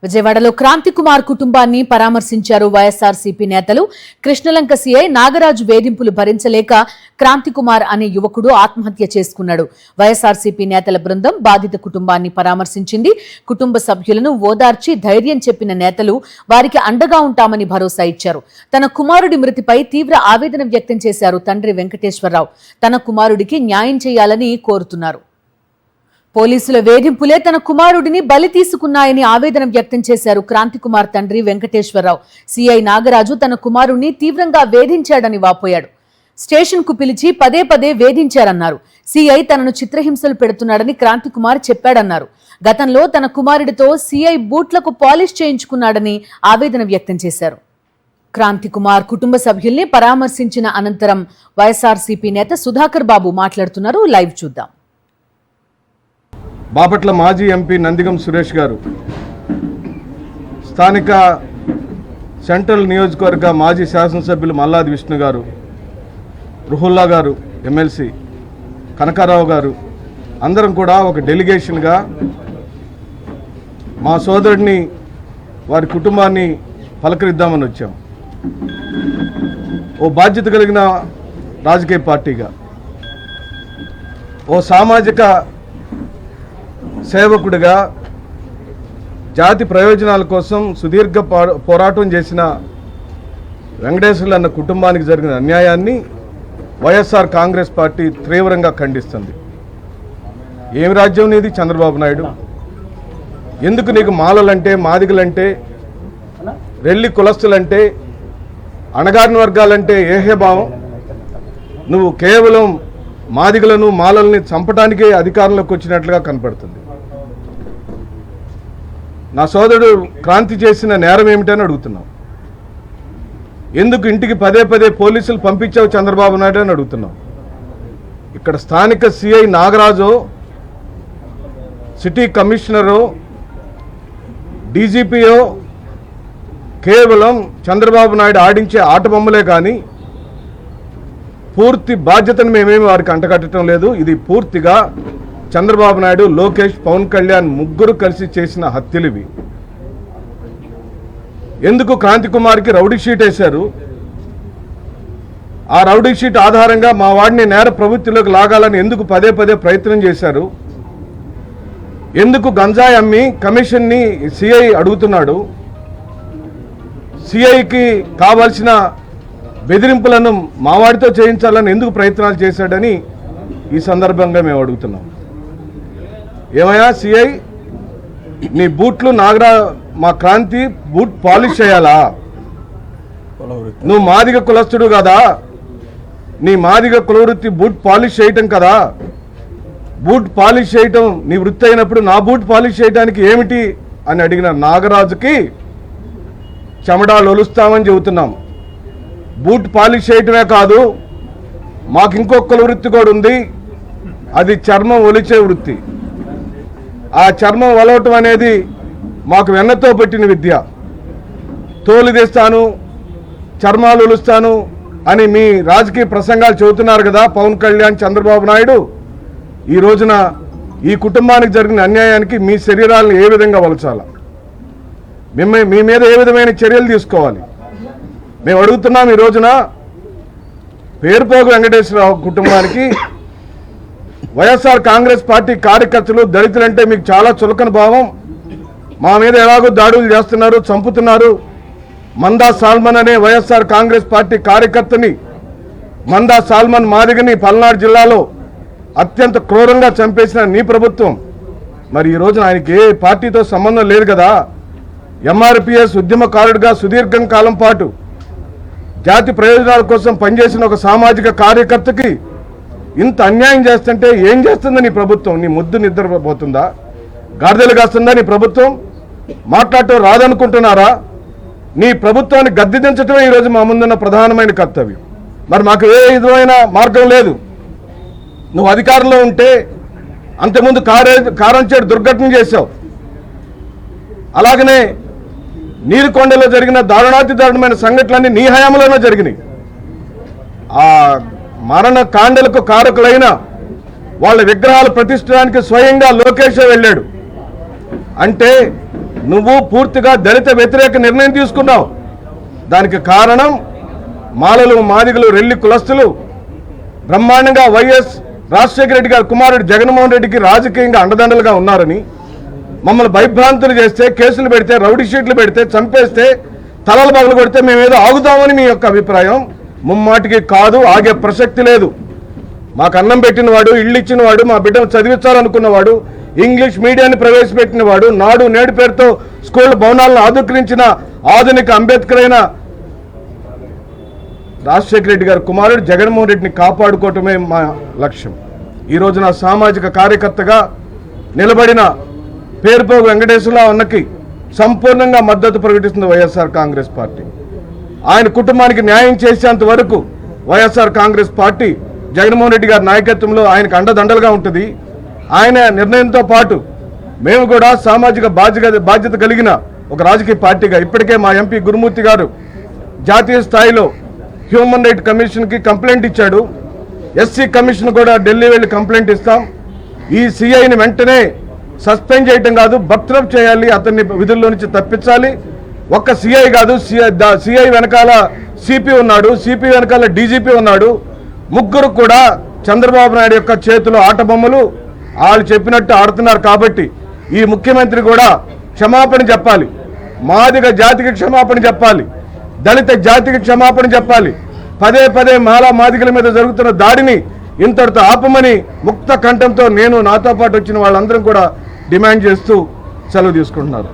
విజయవాడలో క్రాంతి కుమార్ కుటుంబాన్ని పరామర్శించారు వైఎస్ఆర్సీపీ నేతలు. కృష్ణలంక సీఐ నాగరాజు వేధింపులు భరించలేక క్రాంతి కుమార్ అనే యువకుడు ఆత్మహత్య చేసుకున్నాడు. వైఎస్ఆర్సీపీ నేతల బృందం బాధిత కుటుంబాన్ని పరామర్శించింది. కుటుంబ సభ్యులను ఓదార్చి ధైర్యం చెప్పిన నేతలు వారికి అండగా ఉంటామని భరోసా ఇచ్చారు. తన కుమారుడి మృతిపై తీవ్ర ఆవేదన వ్యక్తం చేశారు తండ్రి వెంకటేశ్వరరావు. తన కుమారుడికి న్యాయం చేయాలని కోరుతున్నారు. పోలీసుల వేధింపులే తన కుమారుడిని బలి తీసుకున్నాయని ఆవేదన వ్యక్తం చేశారు క్రాంతి కుమార్ తండ్రి వెంకటేశ్వరరావు. సీఐ నాగరాజు తన కుమారుడిని తీవ్రంగా వేధించాడని వాపోయాడు. స్టేషన్ కు పిలిచి పదే పదే వేధించారన్నారు. సీఐ తనను చిత్రహింసలు పెడుతున్నాడని క్రాంతి కుమార్ చెప్పాడన్నారు. గతంలో తన కుమారుడితో సీఐ బూట్లకు పాలిష్ చేయించుకున్నాడని ఆవేదన వ్యక్తం చేశారు. క్రాంతి కుమార్ కుటుంబ సభ్యుల్ని పరామర్శించిన అనంతరం వైఎస్ఆర్సీపీ నేత సుధాకర్ బాబు మాట్లాడుతున్నారు. లైవ్ చూద్దాం. బాపట్ల మాజీ ఎంపీ నందిగం సురేష్ గారు, స్థానిక సెంట్రల్ నియోజకవర్గ మాజీ శాసనసభ్యులు మల్లాది విష్ణు గారు, రుహుల్లా గారు ఎమ్మెల్సీ, కనకారావు గారు అందరం కూడా ఒక డెలిగేషన్గా మా సోదరుడిని వారి కుటుంబాన్ని పలకరిద్దామని వచ్చాం. ఓ బాధ్యత కలిగిన రాజకీయ పార్టీగా, ఓ సామాజిక సేవకుడిగా, జాతి ప్రయోజనాల కోసం సుదీర్ఘ పోరాటం చేసిన వెంకటేశ్వర్లు అన్న కుటుంబానికి జరిగిన అన్యాయాన్ని వైఎస్ఆర్ కాంగ్రెస్ పార్టీ తీవ్రంగా ఖండిస్తుంది. ఏమి రాజ్యం నీది చంద్రబాబు నాయుడు? ఎందుకు నీకు మాలలంటే, మాదిగలంటే, రెల్లి కులస్తులంటే, అణగారిన వర్గాలంటే ఏహే భావం? నువ్వు కేవలం మాదిగలను, మాలల్ని చంపడానికే అధికారంలోకి వచ్చినట్లుగా కనపడుతుంది. నా సోదరుడు క్రాంతి చేసిన నేరం ఏమిటని అడుగుతున్నావు. ఎందుకు ఇంటికి పదే పదే పోలీసులు పంపించావు చంద్రబాబు నాయుడు అని అడుగుతున్నావు. ఇక్కడ స్థానిక సిఐ నాగరాజు, సిటీ కమిషనరు, డీజీపీఓ కేవలం చంద్రబాబు నాయుడు ఆడించే ఆట బొమ్మలే కానీ పూర్తి బాధ్యతను మేమేమి వారికి అంటగట్టడం లేదు. ఇది పూర్తిగా చంద్రబాబు నాయుడు, లోకేష్, పవన్ కళ్యాణ్ ముగ్గురు కలిసి చేసిన హత్యలు ఇవి. ఎందుకు క్రాంతి కుమార్కి రౌడీ షీట్ వేశారు? ఆ రౌడీ షీట్ ఆధారంగా మా వాడిని నేర ప్రవృత్తిలోకి లాగాలని ఎందుకు పదే పదే ప్రయత్నం చేశారు? ఎందుకు గంజాయి అమ్మి కమిషన్ని సిఐ అడుగుతున్నాడు? సిఐకి కావాల్సిన బెదిరింపులను మావాడితో చేయించాలని ఎందుకు ప్రయత్నాలు చేశాడని ఈ సందర్భంగా మేము అడుగుతున్నాం. ఏమయ్యా సిఐ, నీ బూట్లు మా క్రాంతి బూట్ పాలిష్ చేయాలా? నువ్వు మాదిగ కులస్తుడు కదా, నీ మాదిగ కులవృత్తి బూట్ పాలిష్ చేయటం కదా. బూట్ పాలిష్ చేయటం నీ వృత్తి అయినప్పుడు నా బూట్ పాలిష్ చేయడానికి ఏమిటి అని అడిగిన నాగరాజుకి చెమడాలు ఒలుస్తామని చెబుతున్నాం. బూట్ పాలిష్ చేయటమే కాదు, మాకు ఇంకొక వృత్తి కూడా ఉంది. అది చర్మం ఒలిచే వృత్తి. ఆ చర్మం ఒలవటం అనేది మాకు వెన్నతో పెట్టిన విద్య. తోలు తీస్తాను, చర్మాలు ఒలుస్తాను అని మీ రాజకీయ ప్రసంగాలు చెబుతున్నారు కదా పవన్ కళ్యాణ్, చంద్రబాబు నాయుడు. ఈ రోజున ఈ కుటుంబానికి జరిగిన అన్యాయానికి మీ శరీరాలను ఏ విధంగా వలచాలా? మీ మీద ఏ విధమైన చర్యలు తీసుకోవాలి మేము అడుగుతున్నాం. ఈ రోజున పేరుపోగు వెంకటేశ్వరరావు కుటుంబానికి వైఎస్ఆర్ కాంగ్రెస్ పార్టీ కార్యకర్తలు, దళితులంటే మీకు చాలా చులకన భావం. మా మీద ఎలాగో దాడులు చేస్తున్నారు, చంపుతున్నారు. మందా సాల్మన్ అనే వైఎస్ఆర్ కాంగ్రెస్ పార్టీ కార్యకర్తని, మందా సాల్మన్ మాదిగని పల్నాడు జిల్లాలో అత్యంత క్రూరంగా చంపేసిన నీ ప్రభుత్వం. మరి ఈ రోజున ఆయనకి ఏ పార్టీతో సంబంధం లేదు కదా. ఎంఆర్పిఎస్ ఉద్యమకారుడిగా సుదీర్ఘం కాలం పాటు జాతి ప్రయోజనాల కోసం పనిచేసిన ఒక సామాజిక కార్యకర్తకి ఇంత అన్యాయం చేస్తుంటే ఏం చేస్తుందా నీ ప్రభుత్వం? నీ ముద్దు నిద్రపోతుందా? గాడిదలు కాస్తుందా నీ ప్రభుత్వం? మాట్లాడటం రాదనుకుంటున్నారా? నీ ప్రభుత్వాన్ని గద్దెదించడమే ఈరోజు మా ముందున్న ప్రధానమైన కర్తవ్యం. మరి మాకు ఏ విధమైన మార్గం లేదు. నువ్వు అధికారంలో ఉంటే అంతకుముందు కారంచేడు దుర్ఘటన చేశావు. అలాగనే నీరుకొండలో జరిగిన దారుణాతి దారుణమైన సంఘటనలన్నీ నీ హయాంలోనే జరిగినాయి. ఆ మరణ కాండలకు కారకులైన వాళ్ళ విగ్రహాలు ప్రతిష్ఠించడానికి స్వయంగా లోకేష్ వెళ్ళాడు. అంటే నువ్వు పూర్తిగా దళిత వ్యతిరేక నిర్ణయం తీసుకున్నావు. దానికి కారణం మాలలు, మాదిగలు, రెల్లి కులస్తులు బ్రహ్మాండంగా వైఎస్ రాజశేఖర రెడ్డి గారి కుమారుడు జగన్మోహన్ రెడ్డికి రాజకీయంగా అండదండలుగా ఉన్నారని, మమ్మల్ని భయభ్రాంతులు చేస్తే, కేసులు పెడితే, రౌడీ షీట్లు పెడితే, చంపేస్తే, తలలు పగలు కొడితే మేమేదో ఆగుతామని మీ యొక్క అభిప్రాయం. ముమ్మాటికి కాదు, ఆగే ప్రసక్తి లేదు. మాకు అన్నం పెట్టినవాడు, ఇళ్ళు ఇచ్చినవాడు, మా బిడ్డను చదివించాలనుకున్నవాడు, ఇంగ్లీష్ మీడియాన్ని ప్రవేశపెట్టినవాడు, నాడు నేడు పేరుతో స్కూల్ భవనాలను ఆధుకరించిన ఆధునిక అంబేద్కర్ అయిన రాజశేఖర రెడ్డి గారి కుమారుడు జగన్మోహన్ రెడ్డిని కాపాడుకోవటమే మా లక్ష్యం. ఈ రోజున సామాజిక కార్యకర్తగా నిలబడిన పేరుపోగు వెంకటేశ్వరరావు అన్నకి సంపూర్ణంగా మద్దతు ప్రకటిస్తుంది వైఎస్ఆర్ కాంగ్రెస్ పార్టీ. ఆయన కుటుంబానికి న్యాయం చేసేంత వరకు వైఎస్ఆర్ కాంగ్రెస్ పార్టీ జగన్మోహన్ రెడ్డి గారి నాయకత్వంలో ఆయనకు అండదండలుగా ఉంటుంది. ఆయన నిర్ణయంతో పాటు మేము కూడా సామాజిక బాధ్యత కలిగిన ఒక రాజకీయ పార్టీగా ఇప్పటికే మా ఎంపీ గురుమూర్తి గారు జాతీయ స్థాయిలో హ్యూమన్ రైట్ కమిషన్కి కంప్లైంట్ ఇచ్చాడు. ఎస్సీ కమిషన్ కూడా ఢిల్లీ వెళ్ళి కంప్లైంట్ ఇస్తాం. ఈ సిఐని వెంటనే సస్పెండ్ చేయటం కాదు, బర్తరఫ్ చేయాలి, అతన్ని విధుల్లో నుంచి తప్పించాలి. ఒక్క సిఐ కాదు, సిఐ వెనకాల సిపి ఉన్నాడు, సిపి వెనకాల డీజీపీ ఉన్నాడు. ముగ్గురు కూడా చంద్రబాబు నాయుడు యొక్క చేతిలో ఆట బొమ్మలు. వాళ్ళు చెప్పినట్టు ఆడుతున్నారు. కాబట్టి ఈ ముఖ్యమంత్రి కూడా క్షమాపణ చెప్పాలి. మాదిగ జాతికి క్షమాపణ చెప్పాలి, దళిత జాతికి క్షమాపణ చెప్పాలి. పదే పదే మాదిగల మీద జరుగుతున్న దాడిని ఇంతటితో ఆపమని ముక్త కంఠంతో నేను, నాతో పాటు వచ్చిన వాళ్ళందరం కూడా డిమాండ్ చేస్తూ సెలవు తీసుకుంటున్నారు.